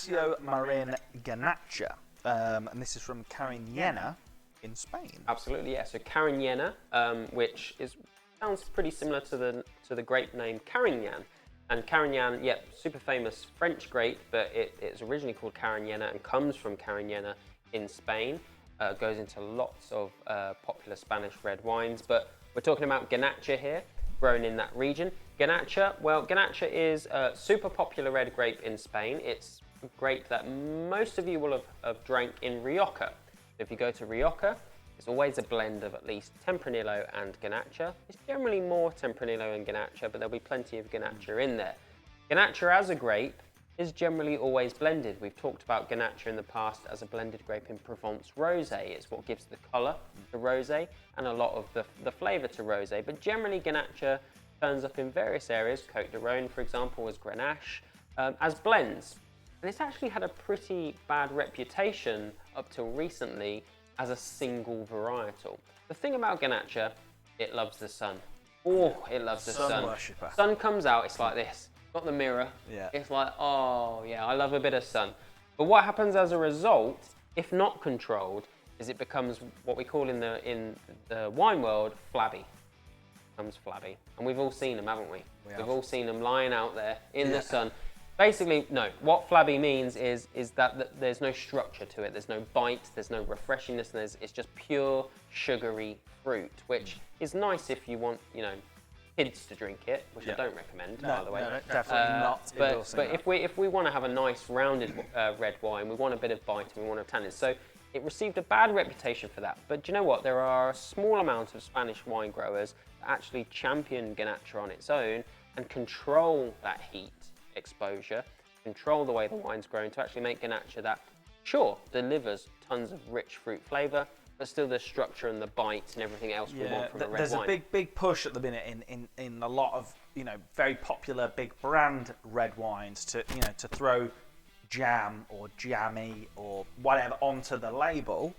Ignacio Marin Garnacha, and this is from Cariñena in Spain. Absolutely, yeah. So Cariñena, which sounds pretty similar to the grape name Carignan. And Carignan, yeah, super famous French grape, but it's originally called Cariñena and comes from Cariñena in Spain. Goes into lots of popular Spanish red wines, but we're talking about Garnacha here, grown in that region. Garnacha is a super popular red grape in Spain. It's a grape that most of you will have drank in Rioja. If you go to Rioja, it's always a blend of at least Tempranillo and Garnacha. It's generally more Tempranillo and Garnacha, but there'll be plenty of Garnacha in there. Garnacha as a grape is generally always blended. We've talked about Garnacha in the past as a blended grape in Provence rosé. It's what gives the colour to rosé and a lot of the flavour to rosé. But generally Garnacha turns up in various areas, Côte de Rhône for example, as Grenache, as blends. And it's actually had a pretty bad reputation up till recently as a single varietal. The thing about Garnacha, it loves the sun. Oh, it loves the sun. Worshipper. Sun comes out, it's like this. Got the mirror. Yeah. It's like, oh yeah, I love a bit of sun. But what happens as a result, if not controlled, is it becomes what we call in the wine world flabby. It becomes flabby, and we've all seen them, haven't we? We've all seen them lying out there in the sun. Basically, no. What flabby means is that there's no structure to it. There's no bite. There's no refreshingness. It's just pure sugary fruit, which is nice if you want, kids to drink it, which I don't recommend, by the way. No, definitely not. But if we want to have a nice rounded red wine, we want a bit of bite and we want a tannin. So it received a bad reputation for that. But do you know what? There are a small amount of Spanish wine growers that actually champion Garnacha on its own and control that heat exposure, control the way the wine's grown to actually make Garnacha that, sure, delivers tons of rich fruit flavour, but still the structure and the bite and everything else we want from a red wine. There's a big push at the minute in a lot of very popular big brand red wines to throw jam or jammy or whatever onto the label,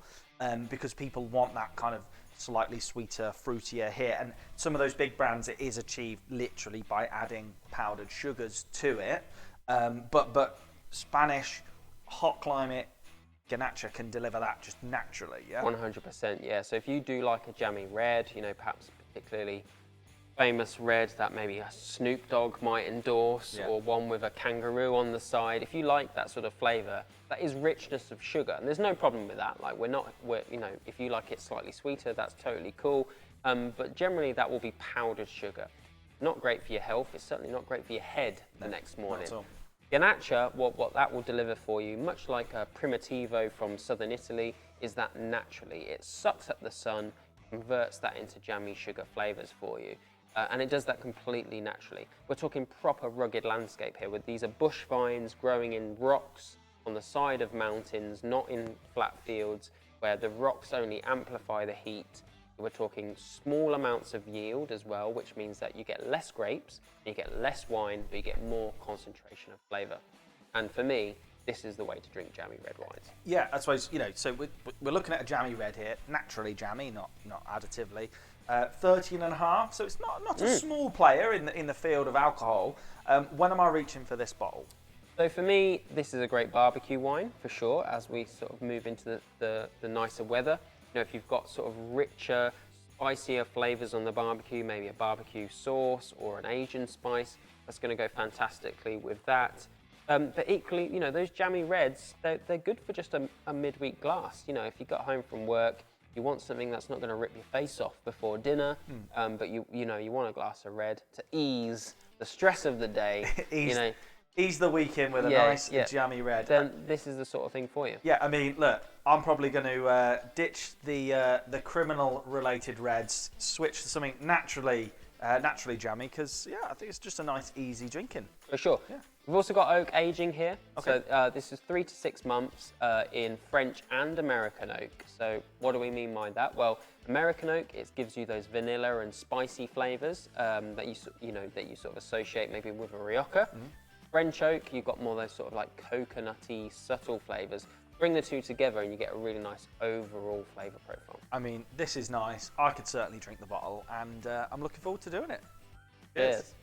because people want that kind of slightly sweeter, fruitier hit. And some of those big brands, it is achieved literally by adding powdered sugars to it. But Spanish hot climate Garnacha can deliver that just naturally, yeah? 100%, yeah. So if you do like a jammy red, perhaps particularly famous red that maybe a Snoop Dogg might endorse, or one with a kangaroo on the side, if you like that sort of flavour, that is richness of sugar, and there's no problem with that. Like if you like it slightly sweeter, that's totally cool. But generally that will be powdered sugar. Not great for your health. It's certainly not great for your head the next morning. Not at all. Garnacha, what that will deliver for you, much like a Primitivo from southern Italy, is that naturally. It sucks up the sun, converts that into jammy sugar flavours for you. And it does that completely naturally. We're talking proper rugged landscape here, with these are bush vines growing in rocks on the side of mountains, not in flat fields, where the rocks only amplify the heat. We're talking small amounts of yield as well, which means that you get less grapes, you get less wine, but you get more concentration of flavour. And for me, this is the way to drink jammy red wines. Yeah, I suppose, so we're looking at a jammy red here, naturally jammy, not additively. 13.5, so it's not a small player in the field of alcohol. When am I reaching for this bottle? So for me, this is a great barbecue wine, for sure, as we sort of move into the nicer weather. If you've got sort of richer, spicier flavours on the barbecue, maybe a barbecue sauce or an Asian spice, that's going to go fantastically with that. But equally, those jammy reds, they're good for just a midweek glass. If you got home from work, you want something that's not going to rip your face off before dinner, but you want a glass of red to ease the stress of the day. Ease the weekend with a nice jammy red. Then this is the sort of thing for you. Yeah, I mean, look, I'm probably going to ditch the criminal-related reds, switch to something naturally jammy, because I think it's just a nice, easy drinking. For sure. Yeah. We've also got oak aging here. Okay. So this is 3 to 6 months in French and American oak. So what do we mean by that? Well, American oak, it gives you those vanilla and spicy flavors that you sort of associate maybe with a Rioja. French oak, you've got more those sort of like coconutty, subtle flavors. Bring the two together and you get a really nice overall flavor profile. I mean, this is nice. I could certainly drink the bottle, and I'm looking forward to doing it. Cheers.